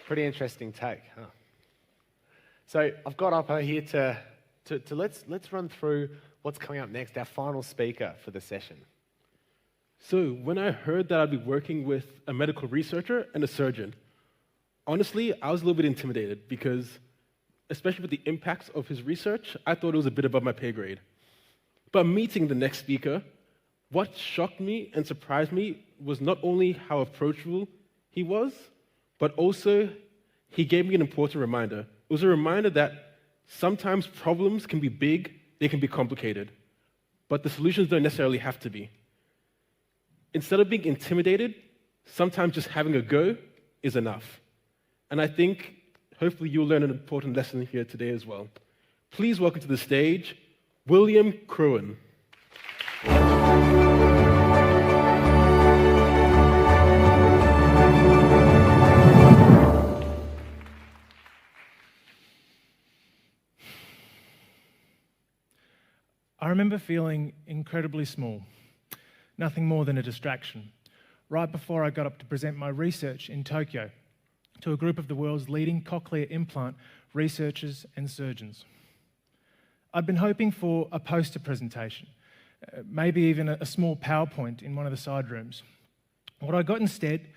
Pretty interesting take, huh? So I've got up here to let's run through what's coming up next, our final speaker for the session. So when I heard that I'd be working with a medical researcher and a surgeon, honestly, I was a little bit intimidated because, especially with the impacts of his research, I thought it was a bit above my pay grade. But meeting the next speaker, what shocked me and surprised me was not only how approachable he was, but also he gave me an important reminder. It was a reminder that sometimes problems can be big, they can be complicated, but the solutions don't necessarily have to be. Instead of being intimidated, sometimes just having a go is enough. And I think, hopefully, you'll learn an important lesson here today as well. Please welcome to the stage, William Crohan. I remember feeling incredibly small, nothing more than a distraction, right before I got up to present my research in Tokyo to a group of the world's leading cochlear implant researchers and surgeons. I'd been hoping for a poster presentation, maybe even a small PowerPoint in one of the side rooms. What I got instead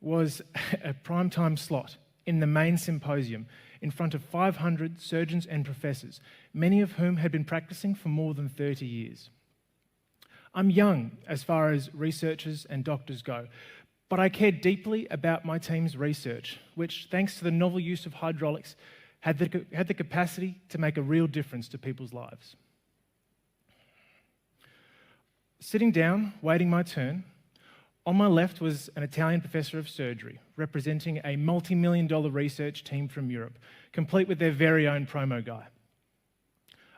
was a primetime slot in the main symposium in front of 500 surgeons and professors, many of whom had been practicing for more than 30 years. I'm young as far as researchers and doctors go, but I care deeply about my team's research, which, thanks to the novel use of hydraulics, had the capacity to make a real difference to people's lives. Sitting down, waiting my turn, on my left was an Italian professor of surgery, representing a multi-million-dollar research team from Europe, complete with their very own promo guy.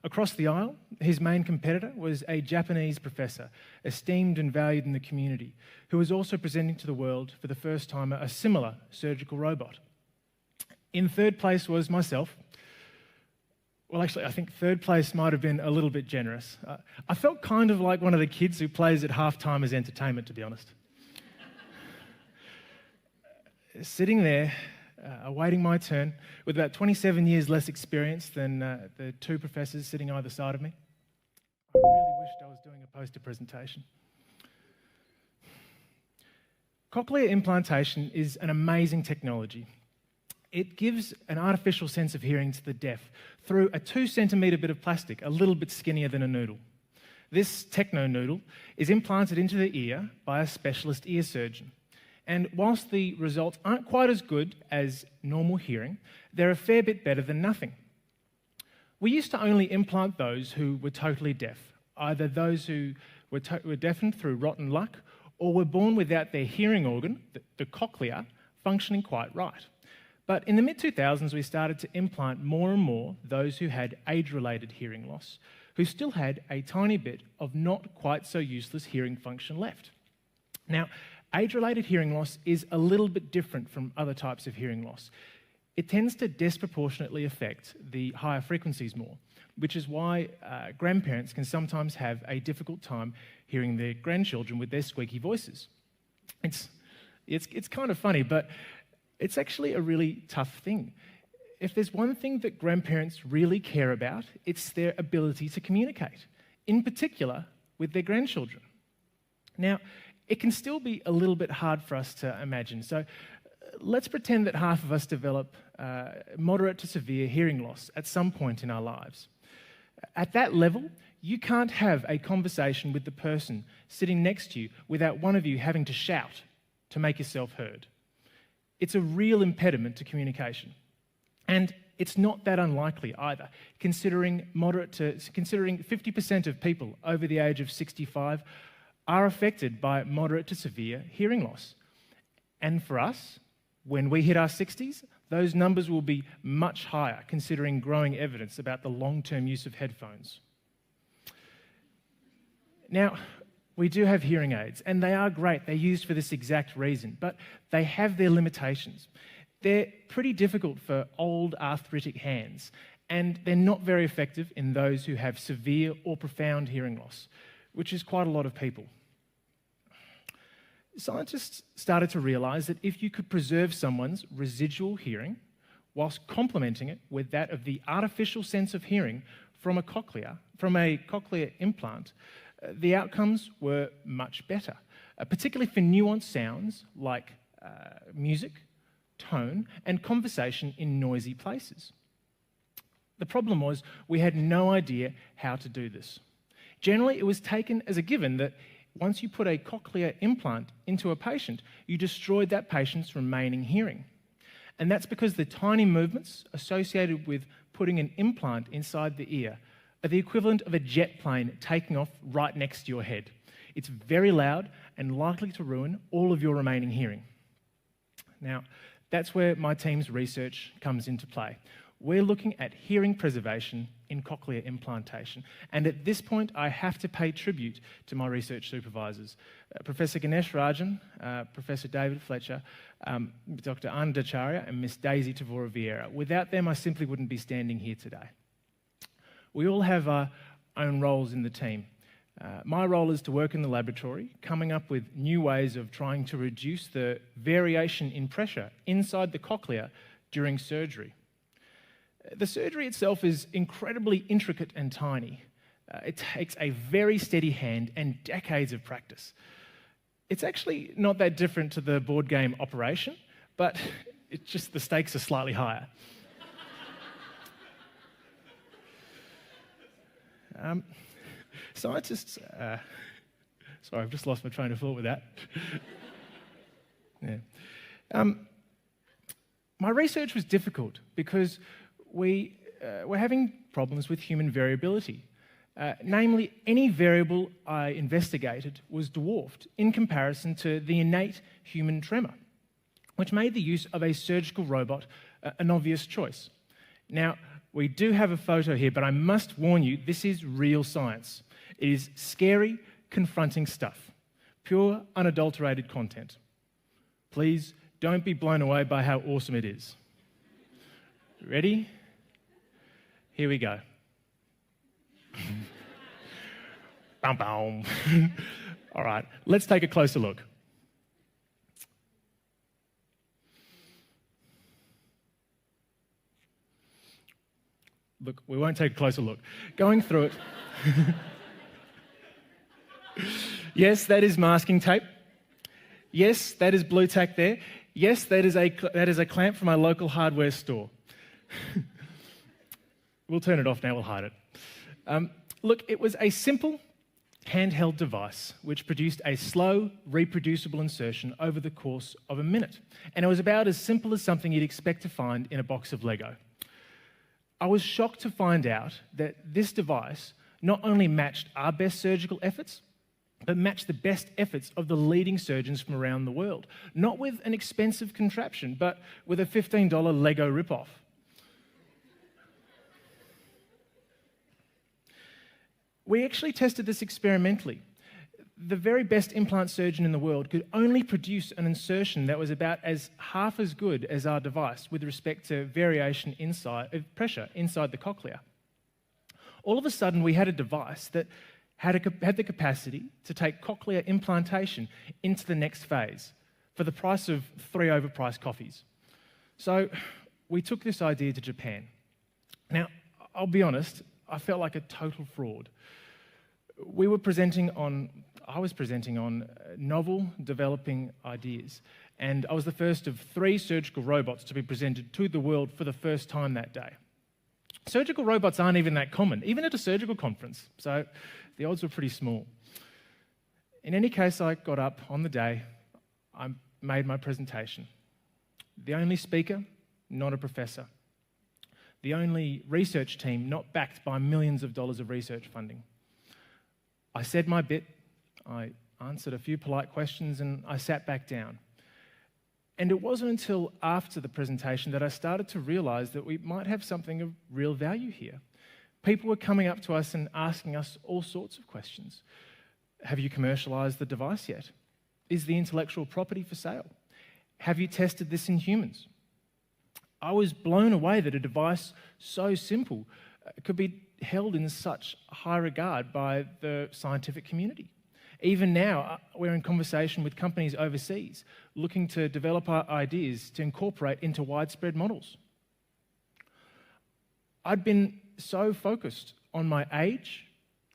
Across the aisle, his main competitor was a Japanese professor, esteemed and valued in the community, who was also presenting to the world for the first time a similar surgical robot. In third place was myself. Well, actually, I think third place might have been a little bit generous. I felt kind of like one of the kids who plays at halftime as entertainment, to be honest. Sitting there, awaiting my turn, with about 27 years less experience than the two professors sitting either side of me, I really wished I was doing a poster presentation. Cochlear implantation is an amazing technology. It gives an artificial sense of hearing to the deaf through a 2-centimetre bit of plastic, a little bit skinnier than a noodle. This techno noodle is implanted into the ear by a specialist ear surgeon. And whilst the results aren't quite as good as normal hearing, they're a fair bit better than nothing. We used to only implant those who were totally deaf, either those who were deafened through rotten luck or were born without their hearing organ, the cochlea, functioning quite right. But in the mid-2000s, we started to implant more and more those who had age-related hearing loss, who still had a tiny bit of not quite so useless hearing function left. Now, age-related hearing loss is a little bit different from other types of hearing loss. It tends to disproportionately affect the higher frequencies more, which is why grandparents can sometimes have a difficult time hearing their grandchildren with their squeaky voices. It's kind of funny, but it's actually a really tough thing. If there's one thing that grandparents really care about, it's their ability to communicate, in particular with their grandchildren. Now, it can still be a little bit hard for us to imagine. So let's pretend that half of us develop moderate to severe hearing loss at some point in our lives. At that level, you can't have a conversation with the person sitting next to you without one of you having to shout to make yourself heard. It's a real impediment to communication. And it's not that unlikely either, considering 50% of people over the age of 65 are affected by moderate to severe hearing loss. And for us, when we hit our 60s, those numbers will be much higher, considering growing evidence about the long-term use of headphones. Now, we do have hearing aids, and they are great. They're used for this exact reason, but they have their limitations. They're pretty difficult for old arthritic hands, and they're not very effective in those who have severe or profound hearing loss, which is quite a lot of people. Scientists started to realize that if you could preserve someone's residual hearing whilst complementing it with that of the artificial sense of hearing from a cochlear implant, the outcomes were much better, particularly for nuanced sounds like music, tone, and conversation in noisy places. The problem was we had no idea how to do this. Generally, it was taken as a given that once you put a cochlear implant into a patient, you destroyed that patient's remaining hearing. And that's because the tiny movements associated with putting an implant inside the ear are the equivalent of a jet plane taking off right next to your head. It's very loud and likely to ruin all of your remaining hearing. Now, that's where my team's research comes into play. We're looking at hearing preservation in cochlear implantation. And at this point, I have to pay tribute to my research supervisors, Professor Ganesh Rajan, Professor David Fletcher, Dr. Anand Acharya, and Miss Daisy Tavora Vieira. Without them, I simply wouldn't be standing here today. We all have our own roles in the team. My role is to work in the laboratory, coming up with new ways of trying to reduce the variation in pressure inside the cochlea during surgery. The surgery itself is incredibly intricate and tiny. It takes a very steady hand and decades of practice. It's actually not that different to the board game Operation, but it's just the stakes are slightly higher. Scientists... sorry, I've just lost my train of thought with that. Yeah. My research was difficult because we were having problems with human variability. Namely, any variable I investigated was dwarfed in comparison to the innate human tremor, which made the use of a surgical robot an obvious choice. Now, we do have a photo here, but I must warn you, this is real science. It is scary, confronting stuff. Pure, unadulterated content. Please don't be blown away by how awesome it is. Ready? Here we go. Bum, bum. All right, let's take a closer look. Look, we won't take a closer look. Going through it. Yes, that is masking tape. Yes, that is blue tack there. Yes, that is a clamp from our local hardware store. We'll turn it off now, we'll hide it. Look, it was a simple handheld device which produced a slow, reproducible insertion over the course of a minute. And it was about as simple as something you'd expect to find in a box of Lego. I was shocked to find out that this device not only matched our best surgical efforts, but matched the best efforts of the leading surgeons from around the world. Not with an expensive contraption, but with a $15 Lego ripoff. We actually tested this experimentally. The very best implant surgeon in the world could only produce an insertion that was about half as good as our device with respect to variation of pressure inside the cochlea. All of a sudden, we had a device that had the capacity to take cochlear implantation into the next phase for the price of 3 overpriced coffees. So we took this idea to Japan. Now, I'll be honest, I felt like a total fraud. I was presenting on novel, developing ideas, and I was the first of 3 surgical robots to be presented to the world for the first time that day. Surgical robots aren't even that common, even at a surgical conference, so the odds were pretty small. In any case, I got up on the day, I made my presentation. The only speaker, not a professor. The only research team not backed by millions of dollars of research funding. I said my bit, I answered a few polite questions, and I sat back down. And it wasn't until after the presentation that I started to realize that we might have something of real value here. People were coming up to us and asking us all sorts of questions. Have you commercialized the device yet? Is the intellectual property for sale? Have you tested this in humans? I was blown away that a device so simple could be held in such high regard by the scientific community. Even now, we're in conversation with companies overseas looking to develop our ideas to incorporate into widespread models. I'd been so focused on my age,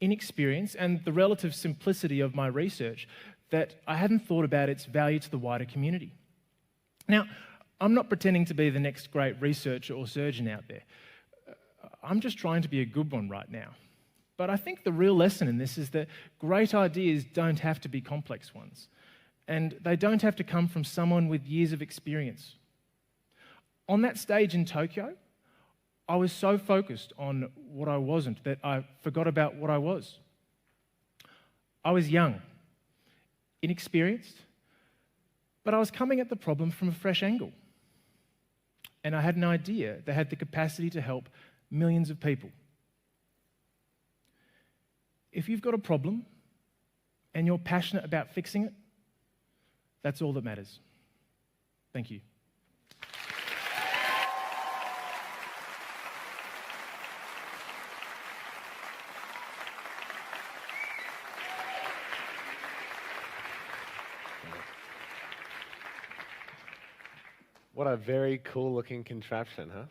inexperience, and the relative simplicity of my research that I hadn't thought about its value to the wider community. Now, I'm not pretending to be the next great researcher or surgeon out there. I'm just trying to be a good one right now. But I think the real lesson in this is that great ideas don't have to be complex ones, and they don't have to come from someone with years of experience. On that stage in Tokyo, I was so focused on what I wasn't that I forgot about what I was. I was young, inexperienced, but I was coming at the problem from a fresh angle. And I had an idea that had the capacity to help millions of people. If you've got a problem and you're passionate about fixing it, that's all that matters. Thank you. What a very cool looking contraption, huh?